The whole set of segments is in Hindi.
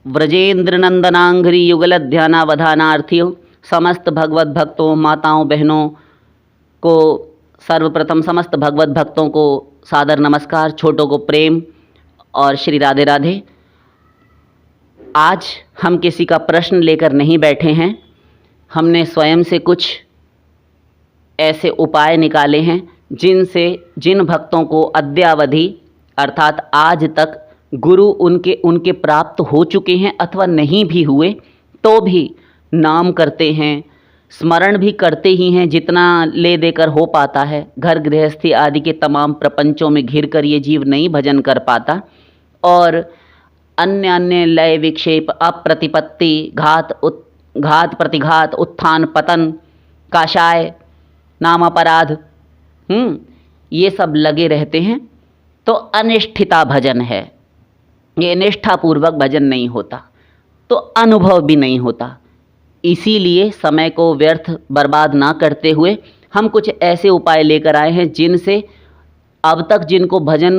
व्रजेंद्र नंदनांघ्रि युगल ध्यानावधानार्थियों समस्त भगवत भक्तों, माताओं, बहनों को सर्वप्रथम समस्त भगवत भक्तों को सादर नमस्कार, छोटों को प्रेम और श्री राधे राधे। आज हम किसी का प्रश्न लेकर नहीं बैठे हैं, हमने स्वयं से कुछ ऐसे उपाय निकाले हैं जिनसे जिन भक्तों को अद्यावधि अर्थात आज तक गुरु उनके प्राप्त हो चुके हैं अथवा नहीं भी हुए तो भी नाम करते हैं, स्मरण भी करते ही हैं जितना ले देकर हो पाता है। घर गृहस्थी आदि के तमाम प्रपंचों में घिर कर ये जीव नहीं भजन कर पाता और अन्य अन्य लय विक्षेप, अप्रतिपत्ति, घात प्रतिघात, उत्थान पतन, काषाय, नाम अपराध, ये सब लगे रहते हैं तो अनिष्ठिता भजन है। ये निष्ठापूर्वक भजन नहीं होता तो अनुभव भी नहीं होता। इसीलिए समय को व्यर्थ बर्बाद ना करते हुए हम कुछ ऐसे उपाय लेकर आए हैं जिनसे अब तक जिनको भजन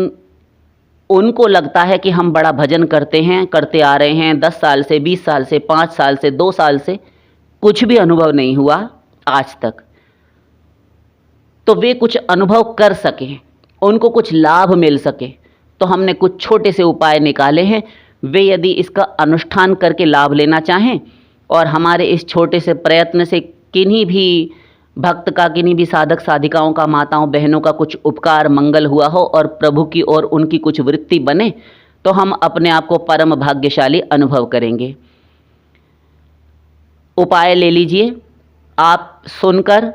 उनको लगता है कि हम बड़ा भजन करते हैं, करते आ रहे हैं 10 साल से, 20 साल से, 5 साल से, 2 साल से, कुछ भी अनुभव नहीं हुआ आज तक, तो वे कुछ अनुभव कर सकें, उनको कुछ लाभ मिल सके, तो हमने कुछ छोटे से उपाय निकाले हैं। वे यदि इसका अनुष्ठान करके लाभ लेना चाहें और हमारे इस छोटे से प्रयत्न से किन्हीं भी भक्त का, किन्हीं भी साधक साधिकाओं का, माताओं बहनों का कुछ उपकार मंगल हुआ हो और प्रभु की ओर उनकी कुछ वृत्ति बने, तो हम अपने आप को परम भाग्यशाली अनुभव करेंगे। उपाय ले लीजिए आप, सुनकर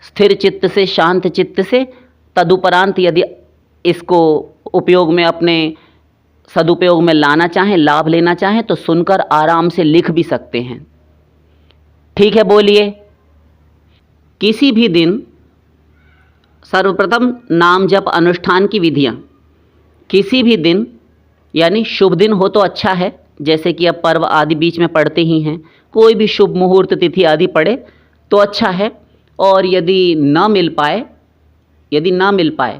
स्थिर चित्त से, शांत चित्त से, तदुपरांत यदि इसको उपयोग में, अपने सदुपयोग में लाना चाहें, लाभ लेना चाहें तो सुनकर आराम से लिख भी सकते हैं। ठीक है, बोलिए। किसी भी दिन सर्वप्रथम नाम जप अनुष्ठान की विधियां, किसी भी दिन यानी शुभ दिन हो तो अच्छा है, जैसे कि अब पर्व आदि बीच में पड़ते ही हैं, कोई भी शुभ मुहूर्त तिथि आदि पड़े तो अच्छा है। और यदि ना मिल पाए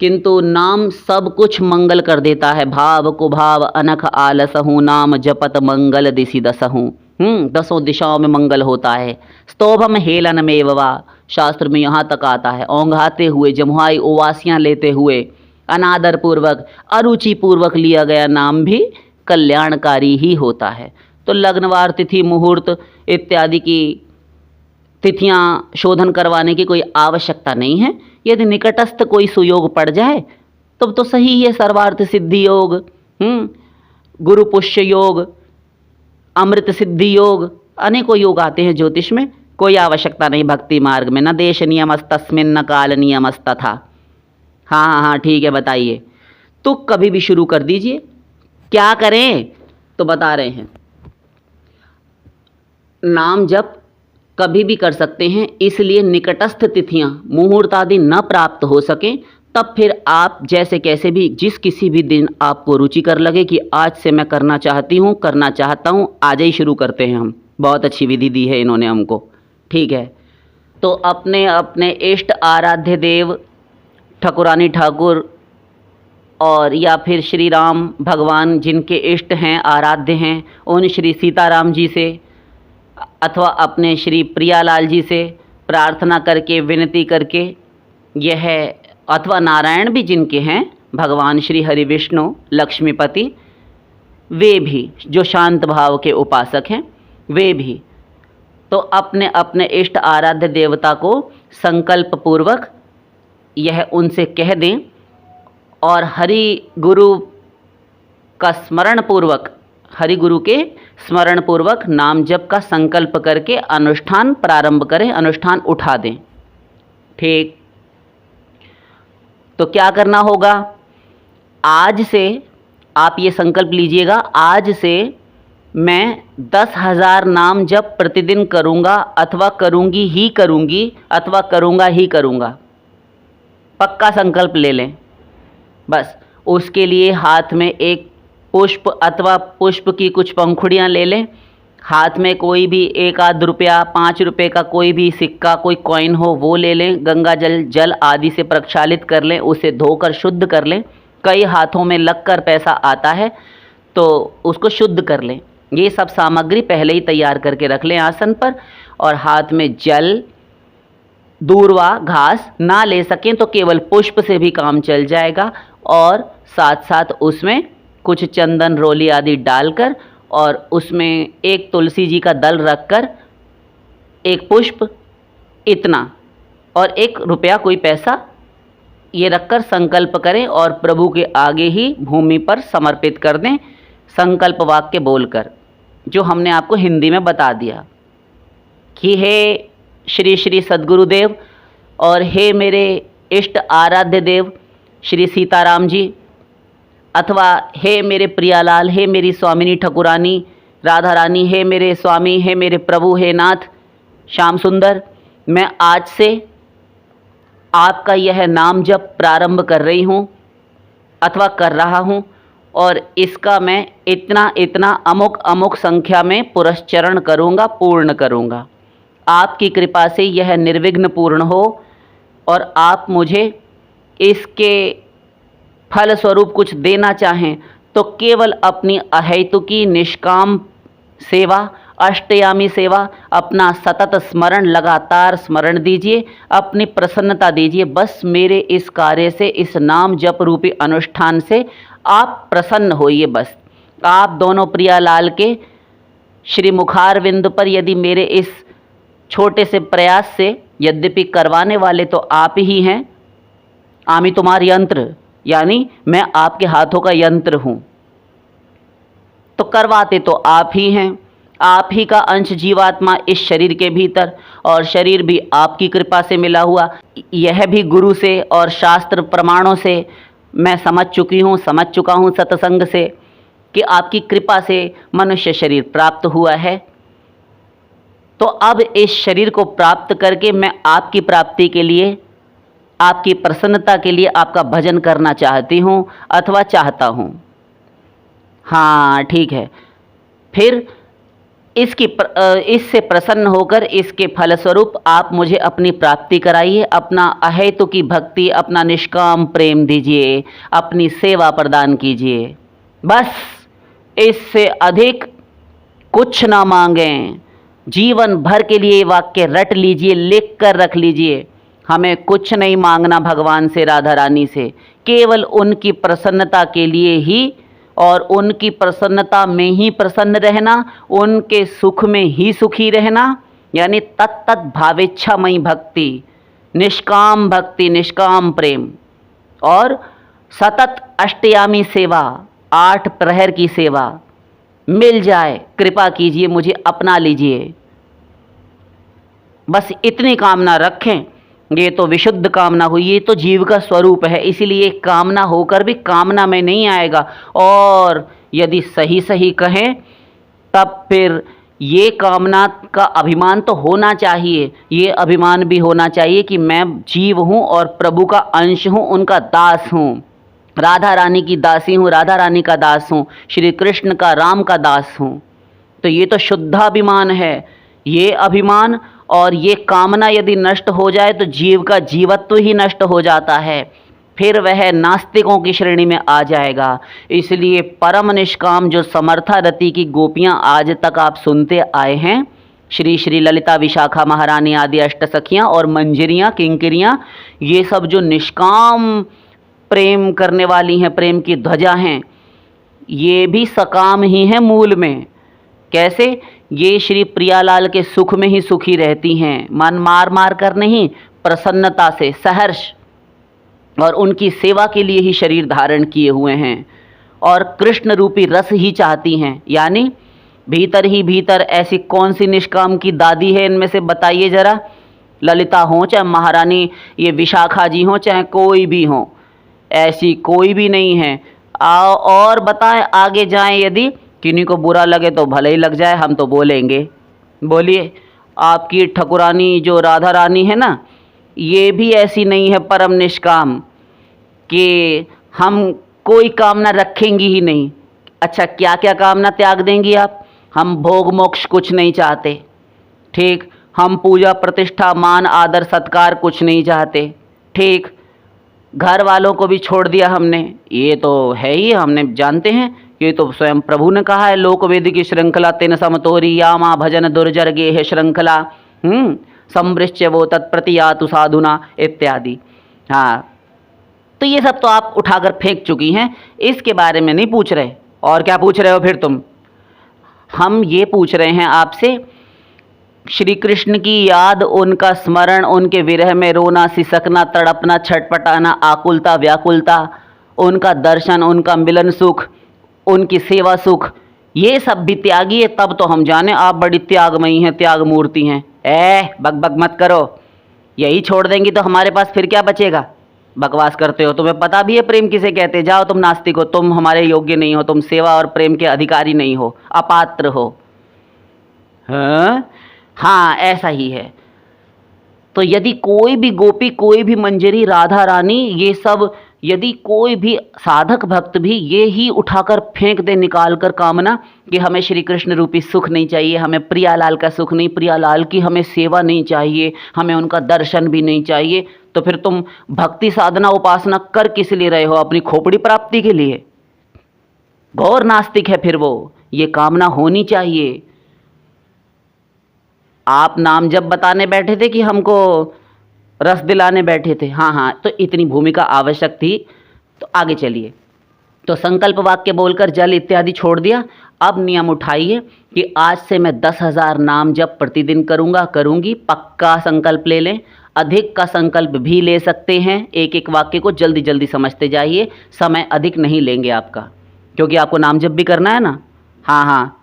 किंतु नाम सब कुछ मंगल कर देता है। भाव को भाव अनख आलसहूँ, नाम जपत मंगल दिशि दसहूँ। 10 दिशाओं में मंगल होता है। स्तोभम हेलन में वा, शास्त्र में यहाँ तक आता है, ओंघाते हुए, जमुहाई उवासियाँ लेते हुए, अनादर पूर्वक, अरुचि पूर्वक लिया गया नाम भी कल्याणकारी ही होता है। तो लग्नवार तिथि, मुहूर्त इत्यादि की तिथियां शोधन करवाने की कोई आवश्यकता नहीं है। यदि निकटस्थ कोई सुयोग पड़ जाए तब तो सही है। सर्वार्थ सिद्धि योग, गुरु पुष्य योग, अमृत सिद्धि योग, अनेकों योग आते हैं ज्योतिष में, कोई आवश्यकता नहीं भक्ति मार्ग में। न देश नियमस्तस्मिन् न काल नियमस्तथा। हाँ, ठीक है, बताइए। तो कभी भी शुरू कर दीजिए। क्या करें तो बता रहे हैं। नाम जप कभी भी कर सकते हैं, इसलिए निकटस्थ तिथियां, मुहूर्त आदि न प्राप्त हो सकें तब फिर आप जैसे कैसे भी, जिस किसी भी दिन आपको रुचिकर लगे कि आज से मैं करना चाहता हूँ, आज ही शुरू करते हैं हम। बहुत अच्छी विधि दी है इन्होंने हमको। ठीक है, तो अपने अपने इष्ट आराध्य देव ठकुरानी ठाकुर और या फिर श्री राम भगवान जिनके इष्ट हैं, आराध्य हैं, उन श्री सीताराम जी से अथवा अपने श्री प्रियालाल जी से प्रार्थना करके, विनती करके, यह अथवा नारायण भी जिनके हैं, भगवान श्री हरि विष्णु लक्ष्मीपति, वे भी जो शांत भाव के उपासक हैं, वे भी तो अपने अपने इष्ट आराध्य देवता को संकल्प पूर्वक यह उनसे कह दें और हरि गुरु का स्मरण पूर्वक, हरि गुरु के स्मरण पूर्वक नाम जप का संकल्प करके अनुष्ठान प्रारंभ करें, अनुष्ठान उठा दें। ठीक, तो क्या करना होगा? आज से आप ये संकल्प लीजिएगा, आज से मैं 10,000 नाम जप प्रतिदिन करूँगा अथवा करूँगी ही करूँगी अथवा करूँगा ही करूँगा। पक्का संकल्प ले लें। बस उसके लिए हाथ में एक पुष्प अथवा पुष्प की कुछ पंखुड़ियाँ ले लें, हाथ में कोई भी 1 आध रुपया, 5 रुपये का कोई भी सिक्का, कोई कॉइन हो वो ले लें, गंगा जल आदि से प्रक्षालित कर लें, उसे धोकर शुद्ध कर लें। कई हाथों में लगकर पैसा आता है तो उसको शुद्ध कर लें। ये सब सामग्री पहले ही तैयार करके रख लें आसन पर, और हाथ में जल, दूर्वा, घास ना ले सकें तो केवल पुष्प से भी काम चल जाएगा, और साथ साथ उसमें कुछ चंदन, रोली आदि डालकर और उसमें एक तुलसी जी का दल रखकर, एक पुष्प इतना और 1 रुपया कोई पैसा ये रखकर संकल्प करें और प्रभु के आगे ही भूमि पर समर्पित कर दें, संकल्प वाक्य बोलकर, जो हमने आपको हिंदी में बता दिया कि हे श्री श्री सद्गुरुदेव और हे मेरे इष्ट आराध्य देव श्री सीताराम जी, अथवा हे मेरे प्रियालाल, हे मेरी स्वामिनी ठाकुरानी राधा रानी, हे मेरे स्वामी, हे मेरे प्रभु, हे नाथ श्याम सुंदर, मैं आज से आपका यह नाम जप प्रारंभ कर रही हूँ अथवा कर रहा हूँ, और इसका मैं इतना इतना अमुक अमुक संख्या में पुरस्चरण करूँगा, पूर्ण करूँगा। आपकी कृपा से यह निर्विघ्न पूर्ण हो और आप मुझे इसके फल स्वरूप कुछ देना चाहें तो केवल अपनी अहेतुकी निष्काम सेवा, अष्टयामी सेवा, अपना सतत स्मरण, लगातार स्मरण दीजिए, अपनी प्रसन्नता दीजिए। बस मेरे इस कार्य से, इस नाम जप रूपी अनुष्ठान से आप प्रसन्न होइए। बस आप दोनों प्रियालाल के श्री मुखारविंद पर यदि मेरे इस छोटे से प्रयास से, यद्यपि करवाने वाले तो आप ही हैं, आमी तुम्हार यंत्र, यानी मैं आपके हाथों का यंत्र हूँ, तो करवाते तो आप ही हैं। आप ही का अंश जीवात्मा इस शरीर के भीतर, और शरीर भी आपकी कृपा से मिला हुआ। यह भी गुरु से और शास्त्र प्रमाणों से मैं समझ चुका हूँ सत्संग से कि आपकी कृपा से मनुष्य शरीर प्राप्त हुआ है। तो अब इस शरीर को प्राप्त करके मैं आपकी प्राप्ति के लिए, आपकी प्रसन्नता के लिए आपका भजन करना चाहती हूँ अथवा चाहता हूँ। हाँ ठीक है, फिर इससे प्रसन्न होकर इसके फलस्वरूप आप मुझे अपनी प्राप्ति कराइए, अपना अहेतुकी भक्ति, अपना निष्काम प्रेम दीजिए, अपनी सेवा प्रदान कीजिए। बस इससे अधिक कुछ ना मांगें। जीवन भर के लिए वाक्य रट लीजिए, लिख कर रख लीजिए। हमें कुछ नहीं मांगना भगवान से, राधा रानी से, केवल उनकी प्रसन्नता के लिए ही, और उनकी प्रसन्नता में ही प्रसन्न रहना, उनके सुख में ही सुखी रहना, यानी तत्त भावेच्छामयी भक्ति, निष्काम प्रेम, और सतत अष्टयामी सेवा, 8 प्रहर की सेवा मिल जाए। कृपा कीजिए, मुझे अपना लीजिए। बस इतनी कामना रखें। ये तो विशुद्ध कामना हुई, ये तो जीव का स्वरूप है, इसीलिए कामना होकर भी कामना में नहीं आएगा। और यदि सही सही कहें तब फिर ये कामना का अभिमान तो होना चाहिए, ये अभिमान भी होना चाहिए कि मैं जीव हूँ और प्रभु का अंश हूँ, उनका दास हूँ, राधा रानी की दासी हूँ, राधा रानी का दास हूँ, श्री कृष्ण का, राम का दास हूँ। तो ये तो शुद्धाभिमान है। ये अभिमान और ये कामना यदि नष्ट हो जाए तो जीव का जीवत्व ही नष्ट हो जाता है, फिर वह नास्तिकों की श्रेणी में आ जाएगा। इसलिए परम निष्काम जो समर्था रति की गोपियाँ आज तक आप सुनते आए हैं, श्री श्री ललिता, विशाखा महारानी आदि अष्टसखियाँ और मंजरियाँ, किंकरियाँ, ये सब जो निष्काम प्रेम करने वाली हैं, प्रेम की ध्वजा हैं, ये भी सकाम ही हैं मूल में। कैसे? ये श्री प्रियालाल के सुख में ही सुखी रहती हैं, मन मार मार कर नहीं, प्रसन्नता से, सहर्ष, और उनकी सेवा के लिए ही शरीर धारण किए हुए हैं, और कृष्ण रूपी रस ही चाहती हैं। यानी भीतर ही भीतर ऐसी कौन सी निष्काम की दादी है इनमें से, बताइए जरा। ललिता हो चाहे महारानी ये विशाखा जी हो चाहे कोई भी हो, ऐसी कोई भी नहीं है। और बताएं, आगे जाएं, यदि किन्हीं को बुरा लगे तो भले ही लग जाए, हम तो बोलेंगे। बोलिए, आपकी ठकुरानी जो राधा रानी है ना, ये भी ऐसी नहीं है परम निष्काम कि हम कोई कामना रखेंगी ही नहीं। अच्छा, क्या क्या कामना त्याग देंगी आप? हम भोग मोक्ष कुछ नहीं चाहते, ठीक। हम पूजा प्रतिष्ठा, मान आदर सत्कार कुछ नहीं चाहते, ठीक। घर वालों को भी छोड़ दिया हमने, ये तो है ही, हमने जानते हैं ये तो स्वयं प्रभु ने कहा है, लोकवेद की श्रृंखला तेन समतोरी यामा भजन दुर्जर गेह श्रृंखला संवृश्य वो तत्प्रतियातु साधुना इत्यादि। हाँ, तो ये सब तो आप उठाकर फेंक चुकी हैं, इसके बारे में नहीं पूछ रहे। और क्या पूछ रहे हो फिर तुम? हम ये पूछ रहे हैं आपसे, श्री कृष्ण की याद, उनका स्मरण, उनके विरह में रोना, सिसकना, तड़पना, छटपटाना, आकुलता, व्याकुलता, उनका दर्शन, उनका मिलन सुख, उनकी सेवा सुख, ये सब भी त्यागी है। तब तो हम जाने आप बड़ी त्यागमयी हैं, त्याग मूर्ति हैं। बक बक मत करो, यही छोड़ देंगी तो हमारे पास फिर क्या बचेगा? बकवास करते हो, तुम्हें पता भी है प्रेम किसे कहते? जाओ, तुम नास्तिक हो, तुम हमारे योग्य नहीं हो, तुम सेवा और प्रेम के अधिकारी नहीं हो, अपात्र हो। हाँ, ऐसा ही है। तो यदि कोई भी गोपी, कोई भी मंजरी, राधा रानी, ये सब यदि कोई भी साधक भक्त भी ये ही उठाकर फेंक दे, निकाल कर कामना कि हमें श्री कृष्ण रूपी सुख नहीं चाहिए, हमें प्रियालाल का सुख नहीं, प्रियालाल की हमें सेवा नहीं चाहिए, हमें उनका दर्शन भी नहीं चाहिए, तो फिर तुम भक्ति साधना उपासना कर किस लिए रहे हो? अपनी खोपड़ी प्राप्ति के लिए? घोर नास्तिक है फिर वो। ये कामना होनी चाहिए। आप नाम जब बताने बैठे थे कि हमको रस दिलाने बैठे थे, हाँ, तो इतनी भूमिका आवश्यक थी। तो आगे चलिए। तो संकल्प वाक्य बोलकर जल इत्यादि छोड़ दिया। अब नियम उठाइए कि आज से मैं 10,000 नाम जप प्रतिदिन करूँगा, करूँगी। पक्का संकल्प ले लें। अधिक का संकल्प भी ले सकते हैं। एक एक वाक्य को जल्दी जल्दी समझते जाइए। समय अधिक नहीं लेंगे आपका, क्योंकि आपको नाम जप भी करना है ना। हाँ,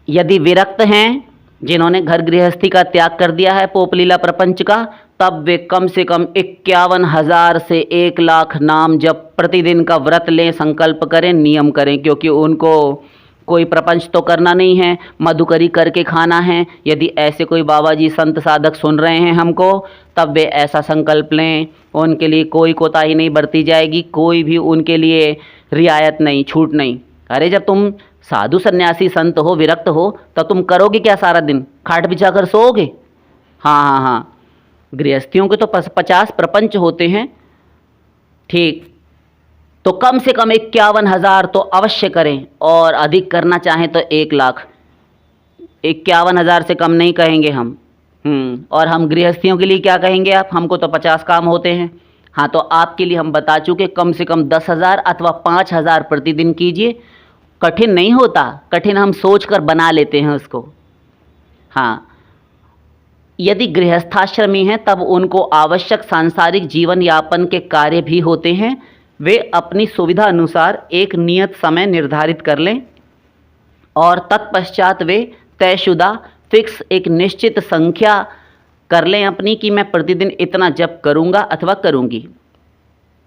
यदि विरक्त हैं, जिन्होंने घर गृहस्थी का त्याग कर दिया है, पोपलीला प्रपंच का, तब वे कम से कम 51,000 से 1,00,000 नाम जप प्रतिदिन का व्रत लें, संकल्प करें, नियम करें, क्योंकि उनको कोई प्रपंच तो करना नहीं है, मधुकरी करके खाना है। यदि ऐसे कोई बाबा जी संत साधक सुन रहे हैं हमको, तब वे ऐसा संकल्प लें। उनके लिए कोई कोताही नहीं बरती जाएगी, कोई भी उनके लिए रियायत नहीं, छूट नहीं। अरे जब तुम साधु सन्यासी संत हो, विरक्त हो, तो तुम करोगे क्या? सारा दिन खाट बिछा कर सोओगे? हाँ, गृहस्थियों के तो 50 प्रपंच होते हैं। ठीक, तो कम से कम 51,000 तो अवश्य करें, और अधिक करना चाहें तो 1,00,000। 51,000 से कम नहीं कहेंगे हम। और हम गृहस्थियों के लिए क्या कहेंगे आप? हमको तो 50 काम होते हैं। हाँ, तो आपके लिए हम बता चुके, कम से कम 10,000 अथवा 5,000 प्रतिदिन कीजिए। कठिन नहीं होता, कठिन हम सोचकर बना लेते हैं उसको। हाँ, यदि गृहस्थाश्रमी हैं, तब उनको आवश्यक सांसारिक जीवन यापन के कार्य भी होते हैं। वे अपनी सुविधा अनुसार एक नियत समय निर्धारित कर लें, और तत्पश्चात वे तयशुदा फिक्स एक निश्चित संख्या कर लें अपनी, कि मैं प्रतिदिन इतना जप करूँगा अथवा करूँगी।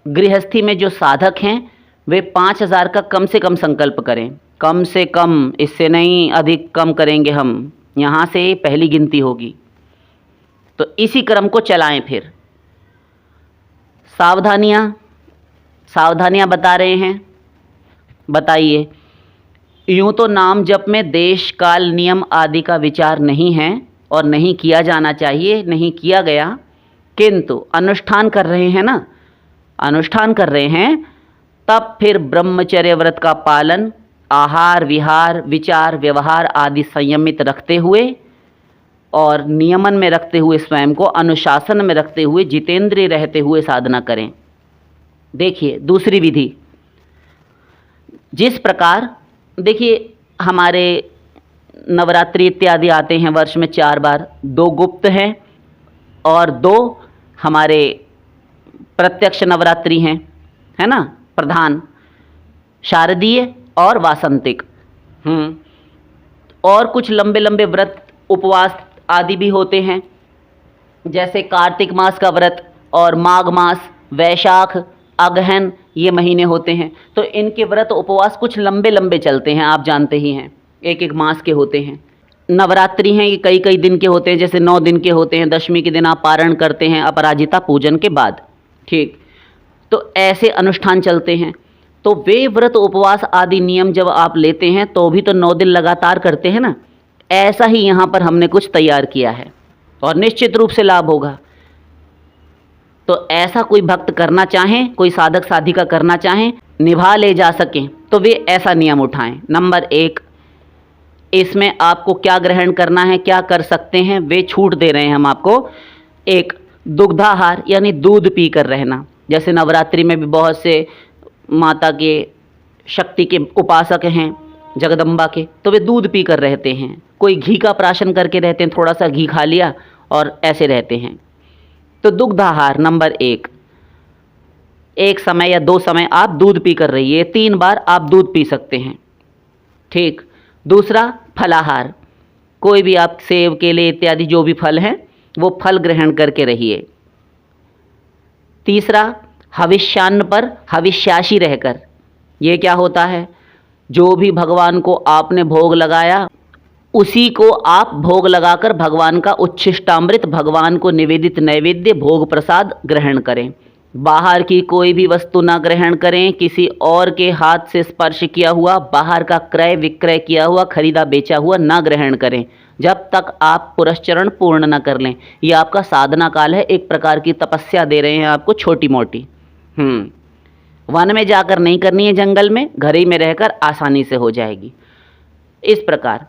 गृहस्थी में जो साधक हैं, वे 5,000 का कम से कम संकल्प करें। कम से कम, इससे नहीं, अधिक कम करेंगे हम। यहाँ से पहली गिनती होगी। तो इसी क्रम को चलाएं। फिर सावधानियाँ बता रहे हैं, बताइए। यूँ तो नाम जप में देश काल नियम आदि का विचार नहीं है, और नहीं किया जाना चाहिए, नहीं किया गया, किंतु अनुष्ठान कर रहे हैं ना, अनुष्ठान कर रहे हैं, तब फिर ब्रह्मचर्य व्रत का पालन, आहार विहार विचार व्यवहार आदि संयमित रखते हुए और नियमन में रखते हुए, स्वयं को अनुशासन में रखते हुए, जितेंद्रिय रहते हुए साधना करें। देखिए दूसरी विधि, जिस प्रकार देखिए हमारे नवरात्रि इत्यादि आते हैं वर्ष में 4 बार, 2 गुप्त हैं और 2 हमारे प्रत्यक्ष नवरात्रि हैं, है ना, प्रधान, शारदीय और वासंतिक। और कुछ लंबे लंबे व्रत उपवास आदि भी होते हैं, जैसे कार्तिक मास का व्रत और माघ मास, वैशाख, अगहन, ये महीने होते हैं। तो इनके व्रत उपवास कुछ लंबे लंबे चलते हैं, आप जानते ही हैं, एक एक मास के होते हैं। नवरात्रि हैं, ये कई कई दिन के होते हैं, जैसे 9 दिन के होते हैं। दशमी के दिन आप पारण करते हैं अपराजिता पूजन के बाद, ठीक। तो ऐसे अनुष्ठान चलते हैं। तो वे व्रत उपवास आदि नियम जब आप लेते हैं तो भी तो 9 दिन लगातार करते हैं ना। ऐसा ही यहाँ पर हमने कुछ तैयार किया है और निश्चित रूप से लाभ होगा। तो ऐसा कोई भक्त करना चाहें, कोई साधक साधिका करना चाहें, निभा ले जा सकें, तो वे ऐसा नियम उठाएं। नंबर 1, इसमें आपको क्या ग्रहण करना है, क्या कर सकते हैं, वे छूट दे रहे हैं हम आपको। 1, दुग्धाहार यानी दूध पी कर रहना। जैसे नवरात्रि में भी बहुत से माता के शक्ति के उपासक हैं, जगदम्बा के, तो वे दूध पी कर रहते हैं। कोई घी का प्राशन करके रहते हैं, थोड़ा सा घी खा लिया और ऐसे रहते हैं। तो दुग्धाहार नंबर 1, एक समय या 2 समय आप दूध पी कर रहिए, 3 बार आप दूध पी सकते हैं। ठीक। दूसरा, फलाहार, कोई भी आप सेब, केले इत्यादि जो भी फल हैं वो फल ग्रहण करके रहिए। तीसरा, हविष्यान्न पर हविष्याशी रहकर। ये क्या होता है, जो भी भगवान को आपने भोग लगाया उसी को आप भोग लगाकर भगवान का उच्छिष्टामृत, भगवान को निवेदित नैवेद्य भोग प्रसाद ग्रहण करें। बाहर की कोई भी वस्तु ना ग्रहण करें, किसी और के हाथ से स्पर्श किया हुआ, बाहर का क्रय विक्रय किया हुआ, खरीदा बेचा हुआ ना ग्रहण करें जब तक आप पुरस्चरण पूर्ण ना कर लें। यह आपका साधना काल है, एक प्रकार की तपस्या दे रहे हैं आपको छोटी मोटी। वन में जाकर नहीं करनी है, जंगल में, घर ही में रहकर आसानी से हो जाएगी। इस प्रकार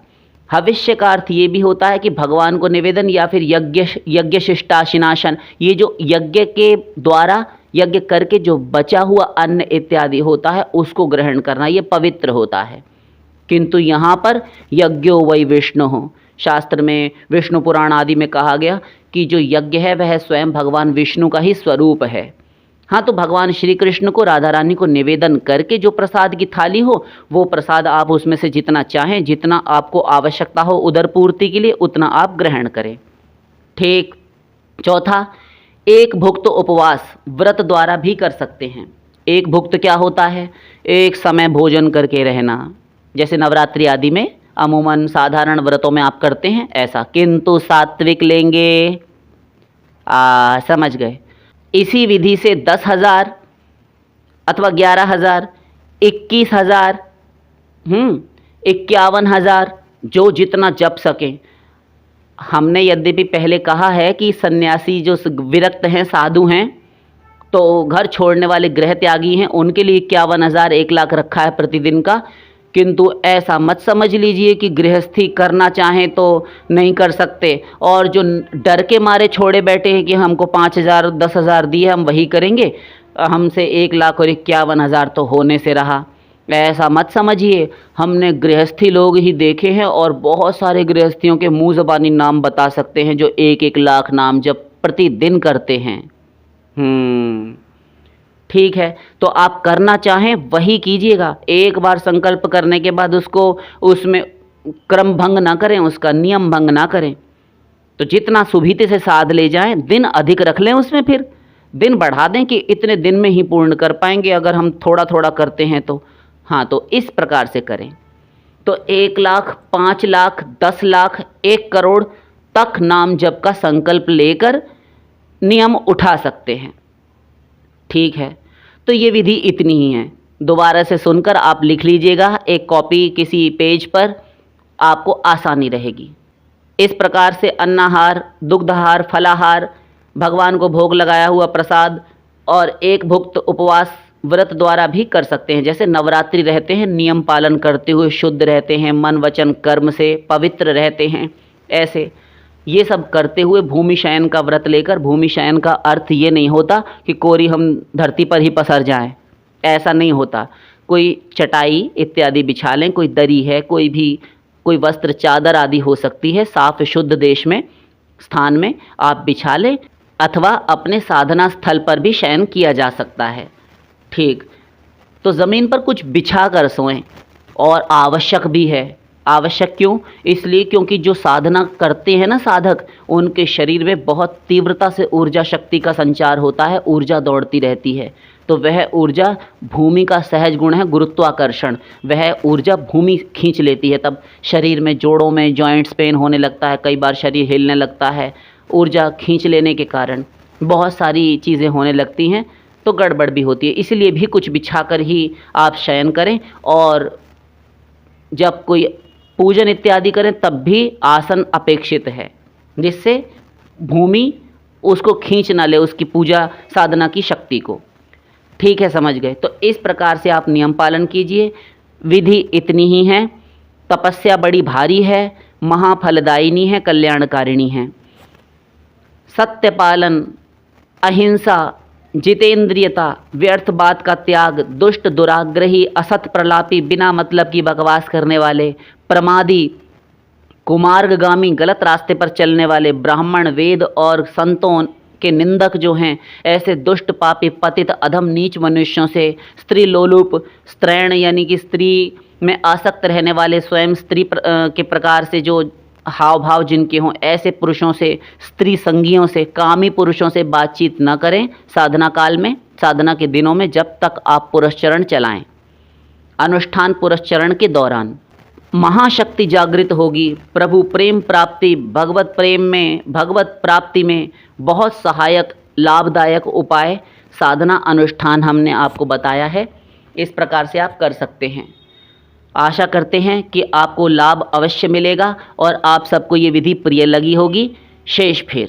हविष्य का अर्थ ये भी होता है कि भगवान को निवेदन या फिर यज्ञ शिष्टाशिनाशन, ये जो यज्ञ के द्वारा यज्ञ करके जो बचा हुआ अन्न इत्यादि होता है उसको ग्रहण करना, ये पवित्र होता है। किंतु यहाँ पर यज्ञो वै विष्णु हो, शास्त्र में विष्णु पुराण आदि में कहा गया कि जो यज्ञ है वह स्वयं भगवान विष्णु का ही स्वरूप है। हाँ, तो भगवान श्री कृष्ण को, राधा रानी को निवेदन करके जो प्रसाद की थाली हो वो प्रसाद आप उसमें से जितना चाहें, जितना आपको आवश्यकता हो उदर पूर्ति के लिए, उतना आप ग्रहण करें। ठीक। चौथा, एक भुक्त उपवास व्रत द्वारा भी कर सकते हैं। एक भुक्त क्या होता है, एक समय भोजन करके रहना, जैसे नवरात्रि आदि में अमूमन साधारण व्रतों में आप करते हैं ऐसा, किंतु सात्विक लेंगे। समझ गए। इसी विधि से 10,000 अथवा 11,000, 21,000, 51,000, जो जितना जप सकें। हमने यद्यपि पहले कहा है कि सन्यासी जो विरक्त हैं, साधु हैं, तो घर छोड़ने वाले गृह त्यागी हैं, उनके लिए 51,000, 1 लाख रखा है प्रतिदिन का। किंतु ऐसा मत समझ लीजिए कि गृहस्थी करना चाहें तो नहीं कर सकते, और जो डर के मारे छोड़े बैठे हैं कि हमको 5,000 10,000 दिए हम वही करेंगे, हमसे 1 लाख और 51,000 तो होने से रहा, ऐसा मत समझिए। हमने गृहस्थी लोग ही देखे हैं और बहुत सारे गृहस्थियों के मुँह ज़बानी नाम बता सकते हैं जो 1-1 लाख नाम जब प्रतिदिन करते हैं। ठीक है, तो आप करना चाहें वही कीजिएगा। एक बार संकल्प करने के बाद उसको उसमें क्रम भंग ना करें, उसका नियम भंग ना करें। तो जितना सुविधि से साध ले जाएं, दिन अधिक रख लें, उसमें फिर दिन बढ़ा दें कि इतने दिन में ही पूर्ण कर पाएंगे अगर हम थोड़ा थोड़ा करते हैं तो। हाँ, तो इस प्रकार से करें तो 1 लाख, 5 लाख, 10 लाख, 1 करोड़ तक नाम जप का संकल्प लेकर नियम उठा सकते हैं। ठीक है, तो ये विधि इतनी ही है। दोबारा से सुनकर आप लिख लीजिएगा, एक कॉपी किसी पेज पर, आपको आसानी रहेगी। इस प्रकार से अन्नाहार, दुग्धाहार, फलाहार, भगवान को भोग लगाया हुआ प्रसाद और एक भुक्त उपवास व्रत द्वारा भी कर सकते हैं। जैसे नवरात्रि रहते हैं, नियम पालन करते हुए शुद्ध रहते हैं, मन वचन कर्म से पवित्र रहते हैं, ऐसे ये सब करते हुए भूमि शयन का व्रत लेकर। भूमि शयन का अर्थ ये नहीं होता कि कोरी हम धरती पर ही पसर जाएं, ऐसा नहीं होता। कोई चटाई इत्यादि बिछा लें, कोई दरी है, कोई वस्त्र चादर आदि हो सकती है, साफ शुद्ध देश में स्थान में आप बिछा लें, अथवा अपने साधना स्थल पर भी शयन किया जा सकता है। ठीक, तो ज़मीन पर कुछ बिछा कर सोएं, और आवश्यक भी है। आवश्यक क्यों? इसलिए क्योंकि जो साधना करते हैं ना साधक, उनके शरीर में बहुत तीव्रता से ऊर्जा शक्ति का संचार होता है, ऊर्जा दौड़ती रहती है। तो वह ऊर्जा भूमि का सहज गुण है, गुरुत्वाकर्षण। वह ऊर्जा भूमि खींच लेती है, तब शरीर में जोड़ों में जॉइंट्स पेन होने लगता है, कई बार शरीर हिलने लगता है। ऊर्जा खींच लेने के कारण बहुत सारी चीज़ें होने लगती हैं, तो गड़बड़ भी होती है। इसलिए भी कुछ बिछाकर ही आप शयन करें, और जब कोई पूजन इत्यादि करें तब भी आसन अपेक्षित है, जिससे भूमि उसको खींच ना ले, उसकी पूजा साधना की शक्ति को। ठीक है, समझ गए? तो इस प्रकार से आप नियम पालन कीजिए। विधि इतनी ही है, तपस्या बड़ी भारी है, महाफलदायिनी है, कल्याणकारिणी है। सत्य पालन, अहिंसा, जितेंद्रियता, व्यर्थ बात का त्याग, दुष्ट दुराग्रही, असत प्रलापी, बिना मतलब की बकवास करने वाले, प्रमादी, कुमार्गगामी, गलत रास्ते पर चलने वाले, ब्राह्मण, वेद और संतों के निंदक जो हैं, ऐसे दुष्ट पापी पतित अधम नीच मनुष्यों से, स्त्री लोलुप, स्त्रैण यानी कि स्त्री में आसक्त रहने वाले, स्वयं स्त्री के प्रकार से जो हाव भाव जिनके हों, ऐसे पुरुषों से, स्त्री संगियों से, कामी पुरुषों से बातचीत न करें साधना काल में, साधना के दिनों में, जब तक आप पुरस्चरण चलाएं। अनुष्ठान पुरस्चरण के दौरान महाशक्ति जागृत होगी। प्रभु प्रेम प्राप्ति, भगवत प्रेम में, भगवत प्राप्ति में बहुत सहायक लाभदायक उपाय साधना अनुष्ठान हमने आपको बताया है। इस प्रकार से आप कर सकते हैं। आशा करते हैं कि आपको लाभ अवश्य मिलेगा और आप सबको ये विधि प्रिय लगी होगी। शेष फिर